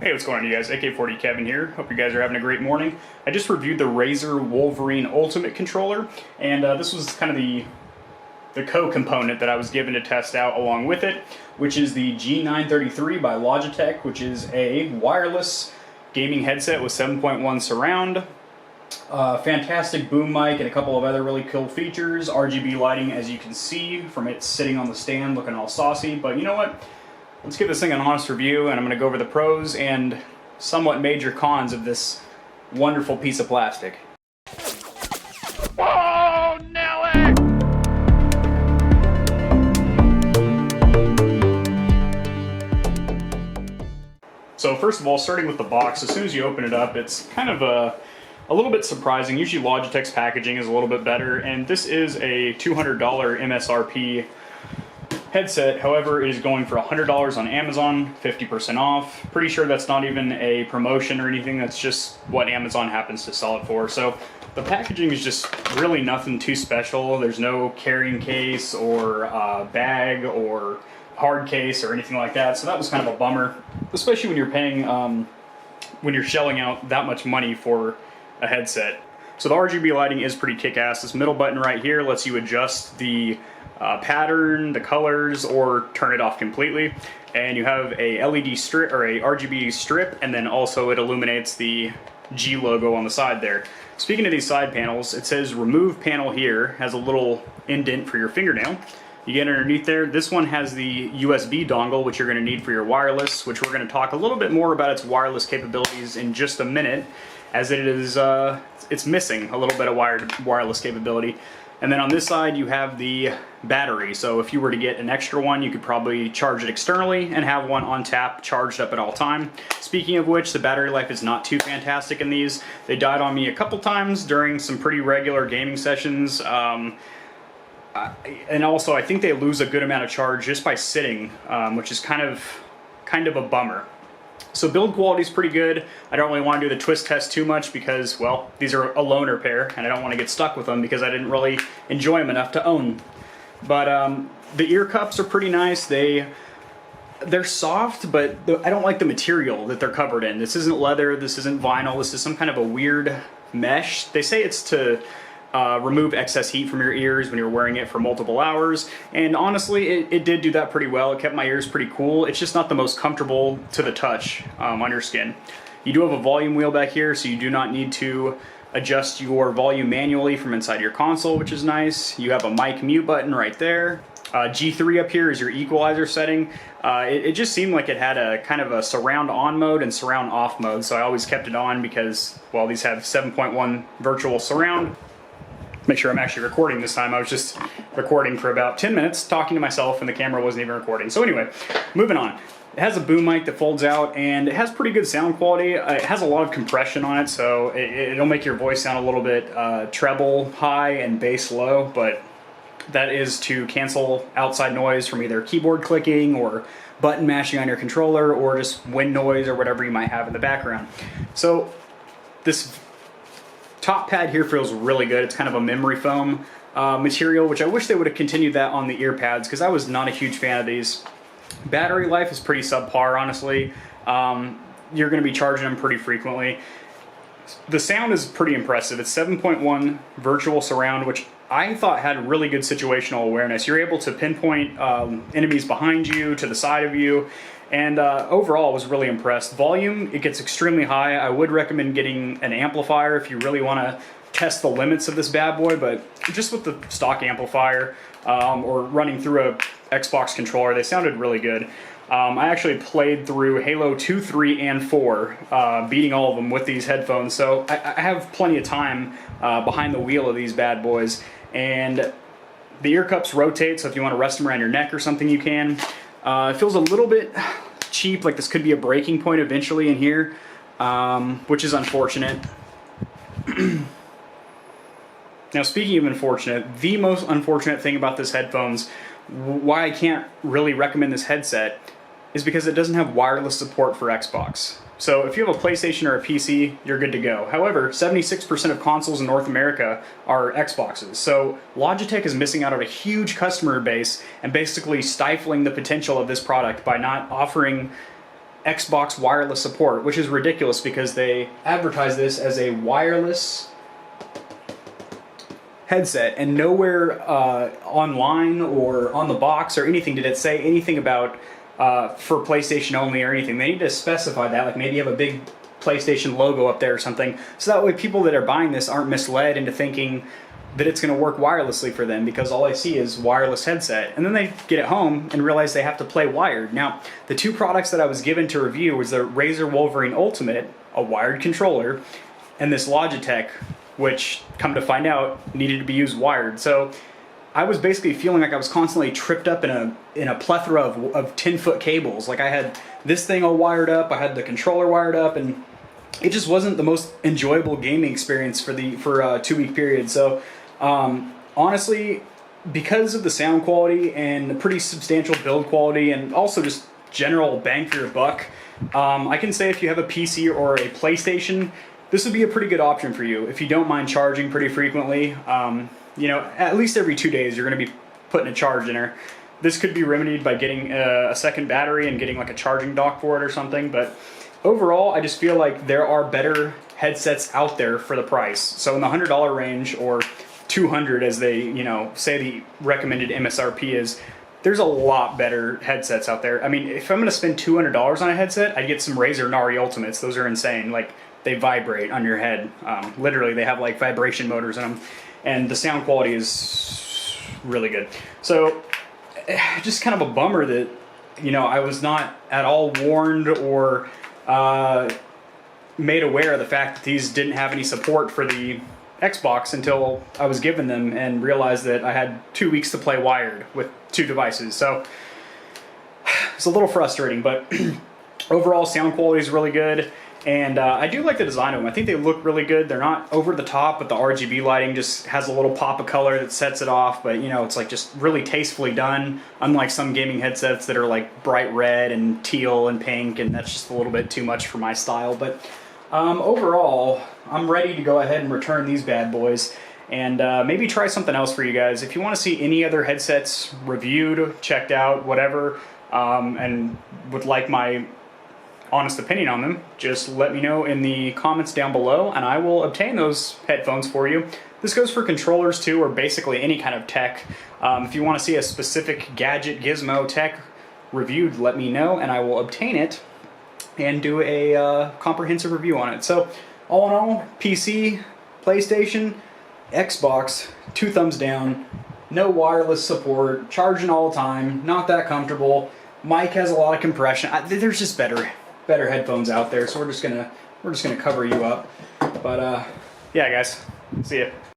Hey, what's going on, you guys? AK40 Kevin here. Hope you guys are having a great morning. I just reviewed the Razer Wolverine Ultimate controller, and this was kind of the co-component that I was given to test out along with it, which is the G933 by Logitech, which is a wireless gaming headset with 7.1 surround, fantastic boom mic, and a couple of other really cool features. RGB lighting, as you can see from it sitting on the stand looking all saucy, but you know what? Let's give this thing an honest review, and I'm going to go over the pros and somewhat major cons of this wonderful piece of plastic. Oh, Nelly! So first of all, starting with the box, as soon as you open it up, it's kind of a little bit surprising. Usually Logitech's packaging is a little bit better, and this is a $200 MSRP headset. However, it is going for $100 on Amazon, 50% off. Pretty sure that's not even a promotion or anything. That's just what Amazon happens to sell it for. So the packaging is just really nothing too special. There's no carrying case or bag or hard case or anything like that. So that was kind of a bummer, especially when you're paying, when you're shelling out that much money for a headset. So the RGB lighting is pretty kick-ass. This middle button right here lets you adjust the pattern, the colors, or turn it off completely. And you have a LED strip or a RGB strip, and then also it illuminates the G logo on the side there. Speaking of these side panels, it says remove panel here, has a little indent for your fingernail. You get underneath there. This one has the USB dongle, which you're going to need for your wireless, which we're going to talk a little bit more about its wireless capabilities in just a minute, as it is it's missing a little bit of wireless capability. And then on this side you have the battery, so if you were to get an extra one, you could probably charge it externally and have one on tap charged up at all time. Speaking of which, the battery life is not too fantastic in these. They died on me a couple times during some pretty regular gaming sessions, and also I think they lose a good amount of charge just by sitting, which is kind of a bummer. So build quality is pretty good. I don't really want to do the twist test too much because, well, these are a loaner pair and I don't want to get stuck with them because I didn't really enjoy them enough to own. But the ear cups are pretty nice. They're soft, but I don't like the material that they're covered in. This isn't leather, this isn't vinyl, this is some kind of a weird mesh. They say it's to remove excess heat from your ears when you're wearing it for multiple hours, and honestly it did do that pretty well. It kept my ears pretty cool. It's just not the most comfortable to the touch on your skin. You do have a volume wheel back here, so you do not need to adjust your volume manually from inside your console, which is nice. You have a mic mute button right there. G3 up here is your equalizer setting. It just seemed like it had a kind of a surround on mode and surround off mode, so I always kept it on because, well, these have 7.1 virtual surround. Make sure I'm actually recording this time. I was just recording for about 10 minutes, talking to myself, and the camera wasn't even recording. So anyway, moving on. It has a boom mic that folds out, and it has pretty good sound quality. It has a lot of compression on it, so it'll make your voice sound a little bit treble high and bass low, but that is to cancel outside noise from either keyboard clicking or button mashing on your controller or just wind noise or whatever you might have in the background. So this top pad here feels really good. It's kind of a memory foam material, which I wish they would have continued that on the ear pads because I was not a huge fan of these. Battery life is pretty subpar, honestly. You're going to be charging them pretty frequently. The sound is pretty impressive. It's 7.1 virtual surround, which I thought had really good situational awareness. You're able to pinpoint enemies behind you, to the side of you, and overall I was really impressed. Volume, it gets extremely high. I would recommend getting an amplifier if you really want to test the limits of this bad boy, but just with the stock amplifier or running through a Xbox controller, they sounded really good. I actually played through Halo 2, 3, and 4, beating all of them with these headphones, so I have plenty of time behind the wheel of these bad boys. And the ear cups rotate, so if you want to rest them around your neck or something, you can. It feels a little bit cheap, like this could be a breaking point eventually in here, which is unfortunate. Now, speaking of unfortunate, the most unfortunate thing about this headphones, why I can't really recommend this headset, is because it doesn't have wireless support for Xbox. So if you have a PlayStation or a PC, you're good to go. However, 76% of consoles in North America are Xboxes. So Logitech is missing out on a huge customer base and basically stifling the potential of this product by not offering Xbox wireless support, which is ridiculous because they advertise this as a wireless headset, and nowhere online or on the box or anything did it say anything about for PlayStation only or anything. They need to specify that, like maybe have a big PlayStation logo up there or something, so that way people that are buying this aren't misled into thinking that it's going to work wirelessly for them, because all I see is wireless headset, and then they get it home and realize they have to play wired. Now, the two products that I was given to review was the Razer Wolverine Ultimate, a wired controller, and this Logitech, which, come to find out, needed to be used wired. So I was basically feeling like I was constantly tripped up in a plethora of 10-foot cables. Like I had this thing all wired up, I had the controller wired up, and it just wasn't the most enjoyable gaming experience for a 2-week period. So honestly, because of the sound quality and the pretty substantial build quality and also just general bang for your buck, I can say if you have a PC or a PlayStation, this would be a pretty good option for you if you don't mind charging pretty frequently. You know, at least every 2 days you're going to be putting a charge in her. This could be remedied by getting a second battery and getting like a charging dock for it or something, but overall I just feel like there are better headsets out there for the price. So in the $100 range, or $200 as they, you know, say the recommended MSRP is, there's a lot better headsets out there. I mean, if I'm going to spend $200 on a headset, I'd get some Razer Nari Ultimates. Those are insane. Like, they vibrate on your head. Literally, they have like vibration motors in them, and the sound quality is really good. So, just kind of a bummer that, you know, I was not at all warned or made aware of the fact that these didn't have any support for the Xbox until I was given them and realized that I had 2 weeks to play wired with 2 devices. So it's a little frustrating, but overall sound quality is really good, and I do like the design of them. I think they look really good. They're not over the top, but the RGB lighting just has a little pop of color that sets it off, but you know, it's like just really tastefully done, unlike some gaming headsets that are like bright red and teal and pink, and that's just a little bit too much for my style. But overall, I'm ready to go ahead and return these bad boys and maybe try something else for you guys. If you want to see any other headsets reviewed, checked out, whatever, and would like my honest opinion on them, just let me know in the comments down below and I will obtain those headphones for you. This goes for controllers too, or basically any kind of tech. If you want to see a specific gadget, gizmo, tech reviewed, let me know and I will obtain it and do a comprehensive review on it. So all in all, PC, PlayStation, Xbox, 2 thumbs down, no wireless support, charging all the time, not that comfortable. Mic has a lot of compression. There's just better headphones out there, so we're just gonna cover you up. But yeah, guys, see ya.